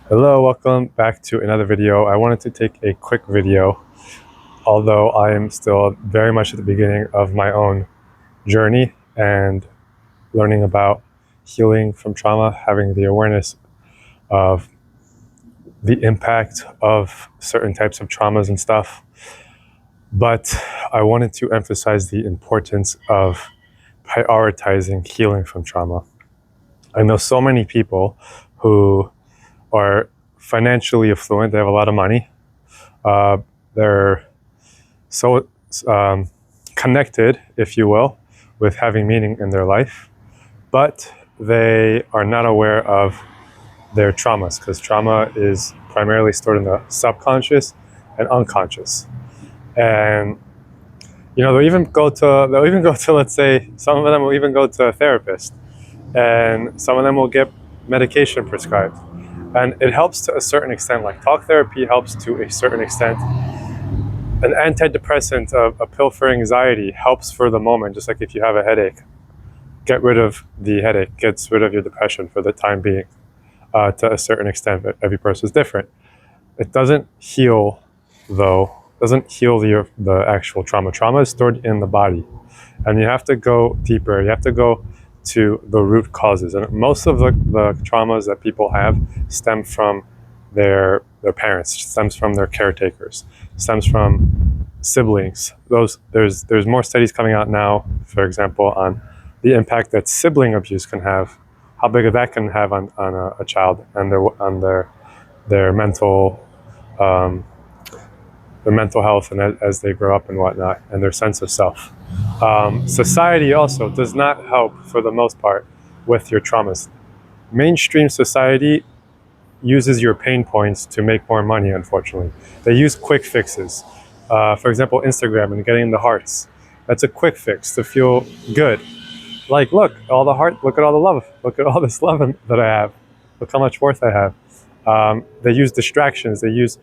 Hello, welcome back to another video. I wanted to take a quick video, although I am still very much at the beginning of my own journey and learning about healing from trauma, having the awareness of the impact of certain types of traumas and stuff. But I wanted to emphasize the importance of prioritizing healing from trauma. I know so many people who are financially affluent, they have a lot of money. They're so connected, if you will, with having meaning in their life, but they are not aware of their traumas, because trauma is primarily stored in the subconscious and unconscious. And they'll even go to, let's say, some of them will even go to a therapist, and some of them will get medication prescribed. And it helps to a certain extent, like talk therapy helps to a certain extent. An antidepressant, a pill for anxiety, helps for the moment, just like if you have a headache. Get rid of the headache, gets rid of your depression for the time being, to a certain extent, but every person is different. It doesn't heal, though, doesn't heal the actual trauma. Trauma is stored in the body, and you have to go deeper. You have to go to the root causes. And most of the traumas that people have stem from their parents, stems from their caretakers, stems from siblings. There's more studies coming out now, for example, on the impact that sibling abuse can have, how big of that can have on a child and their mental health, and as they grow up and whatnot, and their sense of self. Society also does not help, for the most part, with your traumas. Mainstream society uses your pain points to make more money, unfortunately. They use quick fixes. For example, Instagram and getting the hearts. That's a quick fix to feel good. Like, look, all the heart, look at all the love. Look at all this love that I have. Look how much worth I have. They use distractions. They use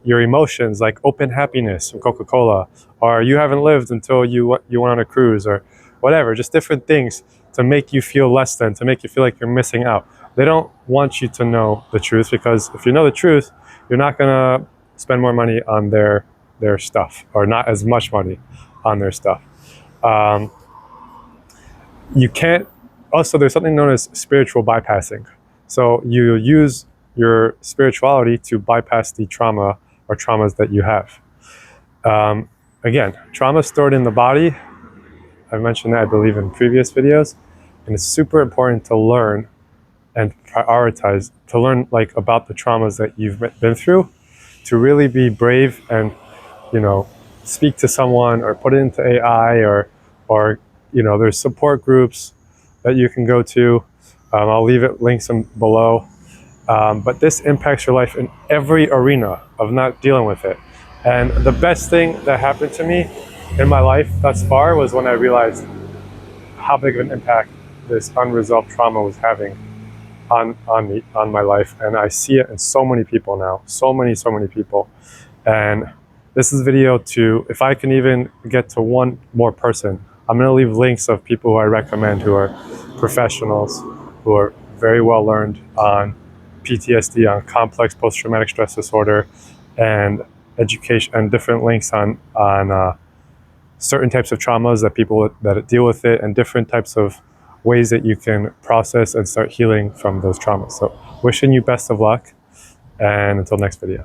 your emotions, like open happiness from Coca-Cola, or you haven't lived until you went on a cruise, or whatever. Just different things to make you feel less than, to make you feel like you're missing out. They don't want you to know the truth, because if you know the truth, you're not gonna spend more money on their stuff, or not as much money on their stuff. You can't. Also, there's something known as spiritual bypassing. So you use your spirituality to bypass the trauma or traumas that you have. Again, trauma stored in the body. I've mentioned that, I believe, in previous videos, and it's super important to learn and prioritize, to learn like about the traumas that you've been through, to really be brave and, speak to someone or put it into AI, or there's support groups that you can go to. I'll leave links below. But this impacts your life in every arena of not dealing with it. And the best thing that happened to me in my life thus far was when I realized how big of an impact this unresolved trauma was having on my life. And I see it in so many people now, so many people. And this is a video to, if I can even get to one more person, I'm going to leave links of people who I recommend, who are professionals, who are very well learned on PTSD, on complex post-traumatic stress disorder, and education, and different links on certain types of traumas that people that deal with it, and different types of ways that you can process and start healing from those traumas. So wishing you best of luck, and until next video.